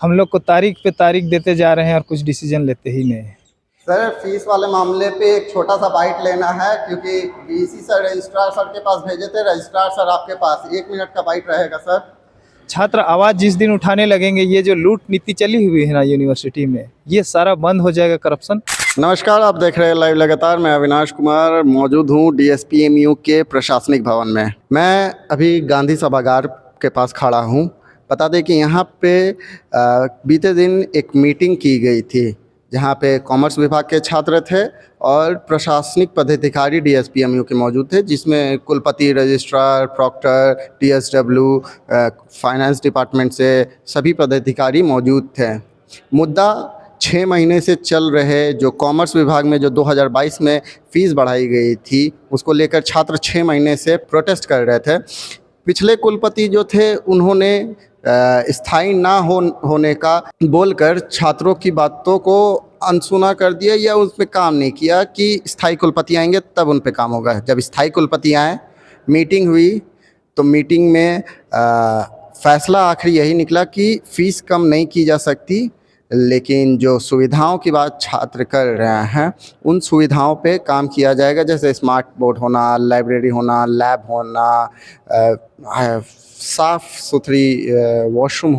हम लोग को तारीख पे तारीख देते जा रहे हैं और कुछ डिसीजन लेते ही नहीं। सर फीस वाले मामले पे एक छोटा सा बाइट लेना है, क्योंकि बीसी सर रजिस्ट्रार सर के पास भेजे थे, रजिस्ट्रार सर आपके पास 1 मिनट का बाइट रहेगा सर। छात्र आवाज जिस दिन उठाने लगेंगे, ये जो लूट नीति चली हुई है ना यूनिवर्सिटी में, ये सारा बंद हो जाएगा, करप्शन। नमस्कार, आप देख रहे हैं लाइव लगातार। मैं अविनाश कुमार मौजूद हूँ डीएसपीएमयू के प्रशासनिक भवन में। मैं अभी गांधी सभागार के पास खड़ा हूँ। बता दें कि यहाँ पे बीते दिन एक मीटिंग की गई थी, जहाँ पे कॉमर्स विभाग के छात्र थे और प्रशासनिक पदाधिकारी डीएसपीएमयू के मौजूद थे, जिसमें कुलपति, रजिस्ट्रार, प्रॉक्टर, टीएसडब्ल्यू, फाइनेंस डिपार्टमेंट से सभी पदाधिकारी मौजूद थे। मुद्दा 6 महीने से चल रहे जो कॉमर्स विभाग में जो 2022 में फ़ीस बढ़ाई गई थी, उसको लेकर छात्र 6 महीने से प्रोटेस्ट कर रहे थे। पिछले कुलपति जो थे, उन्होंने स्थायी ना होने का बोलकर छात्रों की बातों को अनसुना कर दिया या उस पर काम नहीं किया कि स्थायी कुलपति आएंगे तब उन पे काम होगा। जब स्थायी कुलपति आए, मीटिंग हुई, तो मीटिंग में फैसला आखिर यही निकला कि फ़ीस कम नहीं की जा सकती, लेकिन जो सुविधाओं की बात छात्र कर रहे हैं, उन सुविधाओं पे काम किया जाएगा, जैसे स्मार्ट बोर्ड होना, लाइब्रेरी होना, लैब होना, साफ़ सुथरी वॉशरूम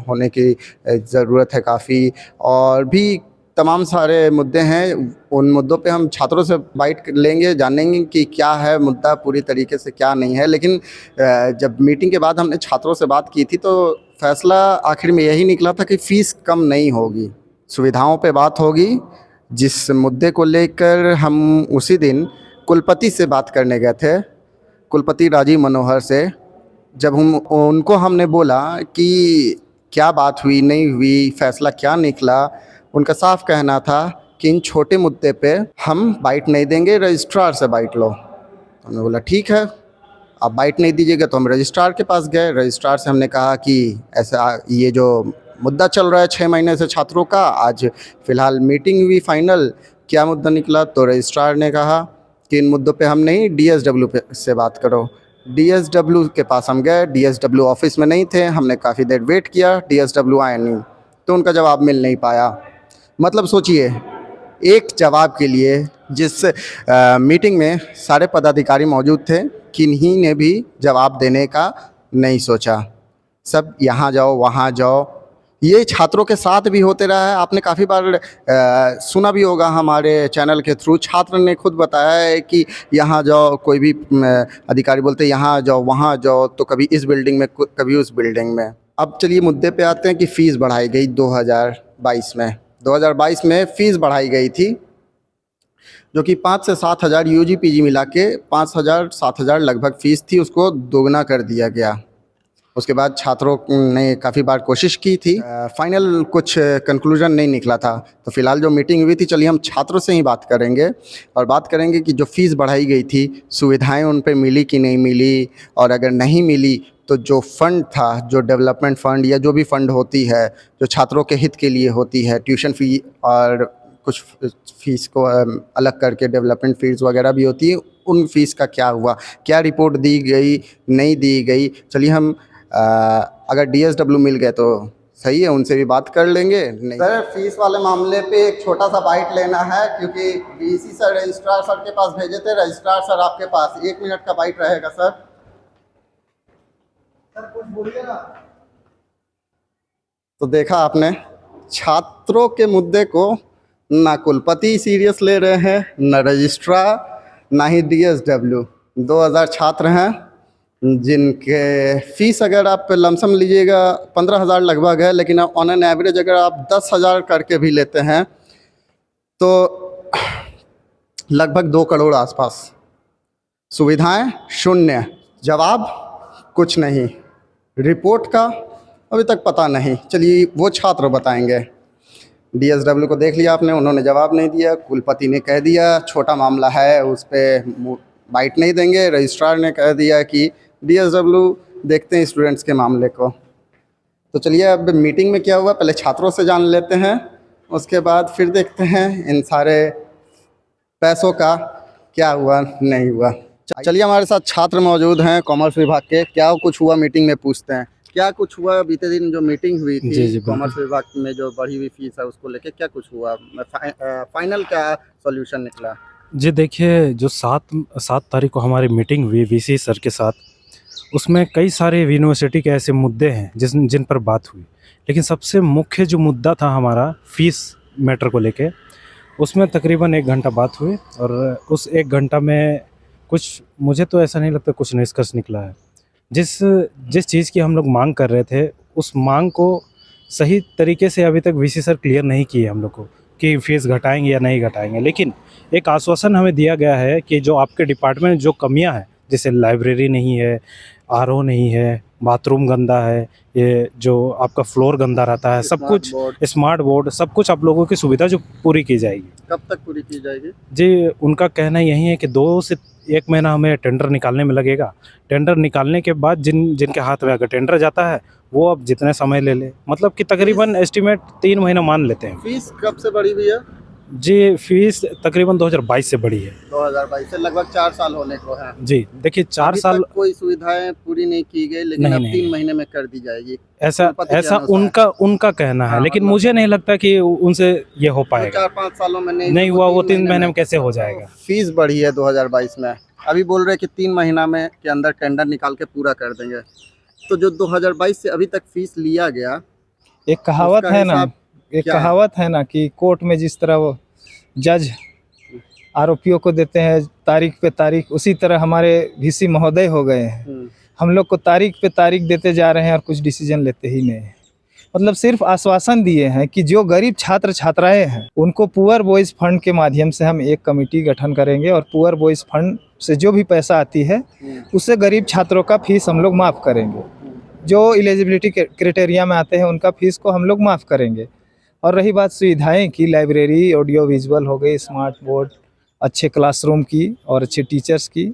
होने की ज़रूरत है काफ़ी, और भी तमाम सारे मुद्दे हैं। उन मुद्दों पे हम छात्रों से बाइट लेंगे, जानेंगे कि क्या है मुद्दा पूरी तरीके से, क्या नहीं है। लेकिन जब मीटिंग के बाद हमने छात्रों से बात की थी, तो फैसला आखिर में यही निकला था कि फ़ीस कम नहीं होगी, सुविधाओं पे बात होगी। जिस मुद्दे को लेकर हम उसी दिन कुलपति से बात करने गए थे, कुलपति राजीव मनोहर से, जब उनको हमने बोला कि क्या बात हुई, नहीं हुई, फैसला क्या निकला, उनका साफ कहना था कि इन छोटे मुद्दे पे हम बाइट नहीं देंगे, रजिस्ट्रार से बाइट लो। तो हमने बोला ठीक है, आप बाइट नहीं दीजिएगा। तो हम रजिस्ट्रार के पास गए। रजिस्ट्रार से हमने कहा कि ऐसा ये जो मुद्दा चल रहा है 6 महीने से छात्रों का, आज फ़िलहाल मीटिंग हुई फाइनल, क्या मुद्दा निकला। तो रजिस्ट्रार ने कहा कि इन मुद्दों पे हम नहीं, डीएसडब्ल्यू से बात करो। डीएसडब्ल्यू के पास हम गए, डीएसडब्ल्यू ऑफिस में नहीं थे। हमने काफ़ी देर वेट किया, डीएसडब्ल्यू आए नहीं, तो उनका जवाब मिल नहीं पाया। मतलब सोचिए, एक जवाब के लिए जिस मीटिंग में सारे पदाधिकारी मौजूद थे, किन्हीं ने भी जवाब देने का नहीं सोचा। सब यहाँ जाओ, वहाँ जाओ। ये छात्रों के साथ भी होते रहा है। आपने काफ़ी बार सुना भी होगा हमारे चैनल के थ्रू, छात्र ने खुद बताया है कि यहाँ जाओ, कोई भी अधिकारी बोलते यहाँ जाओ, वहाँ जाओ, तो कभी इस बिल्डिंग में, कभी उस बिल्डिंग में। अब चलिए मुद्दे पे आते हैं कि फ़ीस बढ़ाई गई 2022 में। 2022 में फ़ीस बढ़ाई गई थी, जो कि 5 से 7 हज़ार यूजी पीजी मिला के 5,000 7,000 लगभग फ़ीस थी, उसको दोगुना कर दिया गया। उसके बाद छात्रों ने काफ़ी बार कोशिश की थी, फाइनल कुछ कंक्लूजन नहीं निकला था। तो फ़िलहाल जो मीटिंग हुई थी, चलिए हम छात्रों से ही बात करेंगे और बात करेंगे कि जो फ़ीस बढ़ाई गई थी, सुविधाएं उन पे मिली कि नहीं मिली, और अगर नहीं मिली तो जो फ़ंड था, जो डेवलपमेंट फ़ंड या जो भी फ़ंड होती है, जो छात्रों के हित के लिए होती है, ट्यूशन फ़ी और कुछ फ़ीस को अलग करके डेवलपमेंट फ़ीस वगैरह भी होती है, उन फ़ीस का क्या हुआ, क्या रिपोर्ट दी गई, नहीं दी गई। चलिए हम अगर डीएसडब्ल्यू मिल गए तो सही है, उनसे भी बात कर लेंगे। नहीं सर, फीस वाले मामले पे एक छोटा सा बाइट लेना है, क्योंकि बीसी सर रजिस्ट्रार सर के पास भेजे थे, रजिस्ट्रार सर आपके पास 1 मिनट का बाइट रहेगा सर। सर कुछ बोलिए ना। तो देखा आपने, छात्रों के मुद्दे को ना कुलपति सीरियस ले रहे हैं, ना रजिस्ट्रार, ना ही डीएसडब्ल्यू। 2000 छात्र हैं, जिनके फ़ीस अगर आप लमसम लीजिएगा 15,000 लगभग है, लेकिन ऑन एन एवरेज अगर आप 10,000 करके भी लेते हैं तो लगभग 2 करोड़ आसपास। सुविधाएं शून्य, जवाब कुछ नहीं, रिपोर्ट का अभी तक पता नहीं। चलिए वो छात्र बताएंगे। डीएसडब्ल्यू को देख लिया आपने, उन्होंने जवाब नहीं दिया। कुलपति ने कह दिया छोटा मामला है, उस पर बाइट नहीं देंगे। रजिस्ट्रार ने कह दिया कि डीएसडब्ल्यू देखते हैं स्टूडेंट्स के मामले को। तो चलिए अब मीटिंग में क्या हुआ पहले छात्रों से जान लेते हैं, उसके बाद फिर देखते हैं इन सारे पैसों का क्या हुआ नहीं हुआ। चलिए हमारे साथ छात्र मौजूद हैं कॉमर्स विभाग के, क्या कुछ हुआ मीटिंग में पूछते हैं। क्या कुछ हुआ बीते दिन जो मीटिंग हुई जी, थी बिल्कुल। कॉमर्स विभाग में, जो बढ़ी हुई फीस है उसको लेके क्या कुछ हुआ, फाइनल क्या सॉल्यूशन निकला? जी देखिए, जो 7 तारीख को हमारी मीटिंग हुई वीसी सर के साथ, उसमें कई सारे यूनिवर्सिटी के ऐसे मुद्दे हैं जिन पर बात हुई। लेकिन सबसे मुख्य जो मुद्दा था हमारा फ़ीस मैटर को लेके, उसमें तकरीबन 1 घंटा बात हुई और उस 1 घंटा में कुछ, मुझे तो ऐसा नहीं लगता कुछ निष्कर्ष निकला है। जिस जिस चीज़ की हम लोग मांग कर रहे थे, उस मांग को सही तरीके से अभी तक वीसी सर क्लियर नहीं किए हम लोग को कि फ़ीस घटाएंगे या नहीं घटाएंगे। लेकिन एक आश्वासन हमें दिया गया है कि जो आपके डिपार्टमेंट में जो कमियां हैं, जैसे लाइब्रेरी नहीं है, आरओ नहीं है, बाथरूम गंदा है, ये जो आपका फ्लोर गंदा रहता है, सब कुछ स्मार्ट बोर्ड, सब कुछ आप लोगों की सुविधा जो पूरी की जाएगी। कब तक पूरी की जाएगी? जी, उनका कहना यही है कि 2 से 1 महीना हमें टेंडर निकालने में लगेगा। टेंडर निकालने के बाद जिनके हाथ में अगर टेंडर जाता है, वो अब जितने समय ले ले, मतलब कि तकरीबन एस्टिमेट 3 महीना मान लेते हैं। फीस कब से बढ़ी हुई है? जी, फीस तकरीबन 2022 से बढ़ी है। 2022 से लगभग 4 साल होने को है। जी, देखिए 4 अभी साल तक कोई सुविधाएं पूरी नहीं की गई, लेकिन नहीं, अब नहीं। 3 महीने में कर दी जाएगी। ऐसा कुलपति के ऐसा अनुसार। उनका कहना है, हाँ, लेकिन मतलब मुझे नहीं लगता कि उनसे ये हो जो पाएगा। 4-5 सालों में नहीं हुआ, वो 3 महीने में कैसे हो जाएगा? फीस बढ़ी है 2022 में, अभी बोल रहे हैं कि 3 महीना में के अंदर टेंडर निकाल के पूरा कर देंगे। तो जो 2022 से अभी तक फीस लिया गया, एक कहावत उसका है ना, हिसाब एक क्या है? कहावत है ना कि कोर्ट में जिस तरह वो जज आरोपियों को देते हैं तारीख पे तारीख, उसी तरह हमारे वीसी महोदय हो गए हैं। हम लोग को तारीख पे तारीख देते जा रहे हैं और कुछ डिसीजन लेते ही नहीं हैं। मतलब सिर्फ आश्वासन दिए हैं कि जो गरीब छात्र छात्राएं हैं उनको पुअर बॉयज़ फंड के माध्यम से हम एक कमेटी गठन करेंगे और पुअर बॉयज़ फंड से जो भी पैसा आती है उससे गरीब छात्रों का फीस हम लोग माफ़ करेंगे। जो एलिजिबिलिटी क्राइटेरिया में आते हैं उनका फीस को हम लोग माफ़ करेंगे। और रही बात सुविधाएं की, लाइब्रेरी, ऑडियो विजुअल हो गई, स्मार्ट बोर्ड, अच्छे क्लासरूम की और अच्छे टीचर्स की,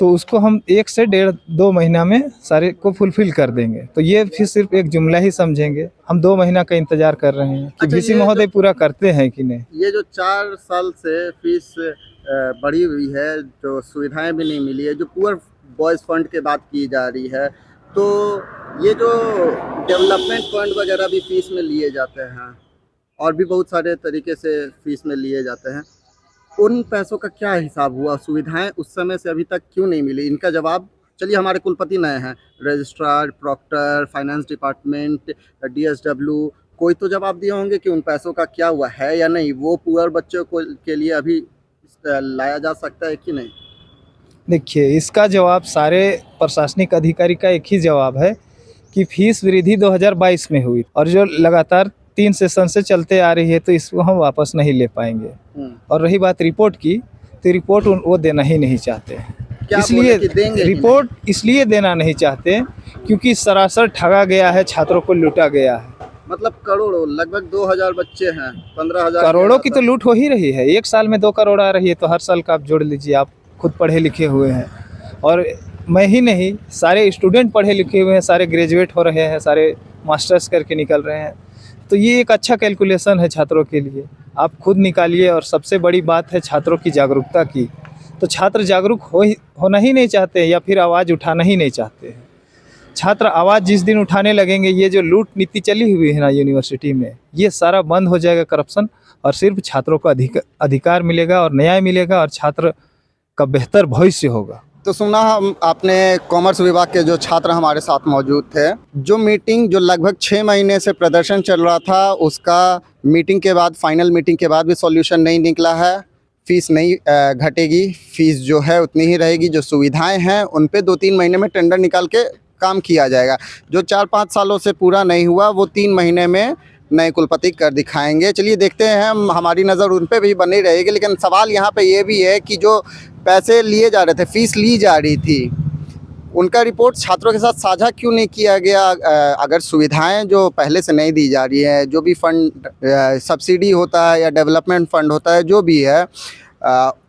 तो उसको हम 1 से 1.5-2 महीना में सारे को फुलफिल कर देंगे। तो ये फिर सिर्फ एक जुमला ही समझेंगे। हम 2 महीना का इंतजार कर रहे हैं कि अच्छा, वीसी ये महोदय पूरा करते हैं कि नहीं। ये जो 4 साल से फीस बढ़ी हुई है, जो सुविधाएं भी नहीं मिली है, जो पुअर बॉयज़ फंड की बात की जा रही है, तो ये जो डेवलपमेंट फंड वगैरह भी फीस में लिए जाते हैं और भी बहुत सारे तरीके से फीस में लिए जाते हैं, उन पैसों का क्या हिसाब हुआ? सुविधाएं उस समय से अभी तक क्यों नहीं मिली? इनका जवाब, चलिए हमारे कुलपति नए हैं, registrar, proctor, finance department, DSW, कोई तो जवाब दिए होंगे कि उन पैसों का क्या हुआ है या नहीं, वो पुअर बच्चों को के लिए अभी लाया जा सकता है कि नहीं? देखिए, इसका जवाब सारे प्रशासनिक अधिकारी का एक ही जवाब है कि फीस वृद्धि 2022 में हुई और जो लगातार 3 सेशन से चलते आ रही है, तो इसको हम वापस नहीं ले पाएंगे। और रही बात रिपोर्ट की, तो रिपोर्ट वो देना ही नहीं चाहते। क्या इसलिए बोले कि देंगे कि रिपोर्ट इसलिए देना नहीं चाहते क्योंकि सरासर ठगा गया है, छात्रों को लूटा गया है। मतलब करोड़ों, लगभग 2000 बच्चे हैं, 15,000 करोड़ों की तो लूट हो ही रही है। 1 साल में 2 करोड़ आ रही है, तो हर साल का आप जोड़ लीजिए। आप खुद पढ़े लिखे हुए हैं और मैं ही नहीं, सारे स्टूडेंट पढ़े लिखे हुए हैं, सारे ग्रेजुएट हो रहे हैं, सारे मास्टर्स करके निकल रहे हैं। तो ये एक अच्छा कैलकुलेशन है छात्रों के लिए, आप खुद निकालिए। और सबसे बड़ी बात है छात्रों की जागरूकता की, तो छात्र जागरूक होना ही नहीं चाहते या फिर आवाज़ उठाना ही नहीं चाहते हैं। छात्र आवाज़ जिस दिन उठाने लगेंगे, ये जो लूट नीति चली हुई है ना यूनिवर्सिटी में, ये सारा बंद हो जाएगा, करप्शन, और सिर्फ छात्रों को अधिकार मिलेगा और न्याय मिलेगा और छात्र का बेहतर भविष्य होगा। तो सुना हम आपने कॉमर्स विभाग के जो छात्र हमारे साथ मौजूद थे, जो मीटिंग जो लगभग 6 महीने से प्रदर्शन चल रहा था, उसका मीटिंग के बाद, फाइनल मीटिंग के बाद भी सॉल्यूशन नहीं निकला है। फीस नहीं घटेगी, फीस जो है उतनी ही रहेगी। जो सुविधाएं हैं उन पे 2-3 महीने में टेंडर निकाल के काम किया जाएगा। जो 4-5 सालों से पूरा नहीं हुआ, वो 3 महीने में नए कुलपति कर दिखाएंगे। चलिए देखते हैं, हमारी नज़र उन पे भी बनी रहेगी। लेकिन सवाल यहाँ पे ये भी है कि जो पैसे लिए जा रहे थे, फीस ली जा रही थी, उनका रिपोर्ट छात्रों के साथ साझा क्यों नहीं किया गया? अगर सुविधाएं जो पहले से नहीं दी जा रही है, जो भी फंड सब्सिडी होता है या डेवलपमेंट फंड होता है, जो भी है,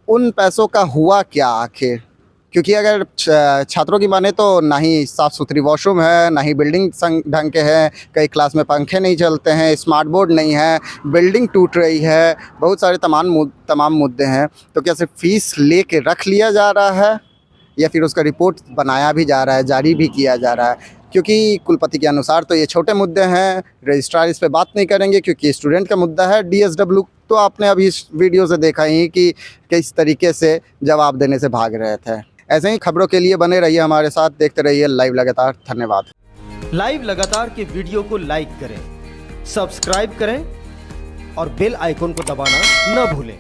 उन पैसों का हुआ क्या आखिर? क्योंकि अगर छात्रों की माने तो ना ही साफ़ सुथरी वॉशरूम है, ना ही बिल्डिंग ढंग के हैं, कई क्लास में पंखे नहीं चलते हैं, स्मार्ट बोर्ड नहीं है, बिल्डिंग टूट रही है, बहुत सारे तमाम मुद्दे हैं। तो क्या सिर्फ फीस ले के रख लिया जा रहा है या फिर उसका रिपोर्ट बनाया भी जा रहा है, जारी भी किया जा रहा है? क्योंकि कुलपति के अनुसार तो ये छोटे मुद्दे हैं, रजिस्ट्रार इस पे बात नहीं करेंगे क्योंकि स्टूडेंट का मुद्दा है। डीएसडब्ल्यू तो आपने अभी इस वीडियो से देखा ही कि किस तरीके से जवाब देने से भाग रहे थे। ऐसे ही खबरों के लिए बने रहिए हमारे साथ, देखते रहिए लाइव लगातार। धन्यवाद। लाइव लगातार के वीडियो को लाइक करें, सब्सक्राइब करें और बेल आइकन को दबाना न भूलें।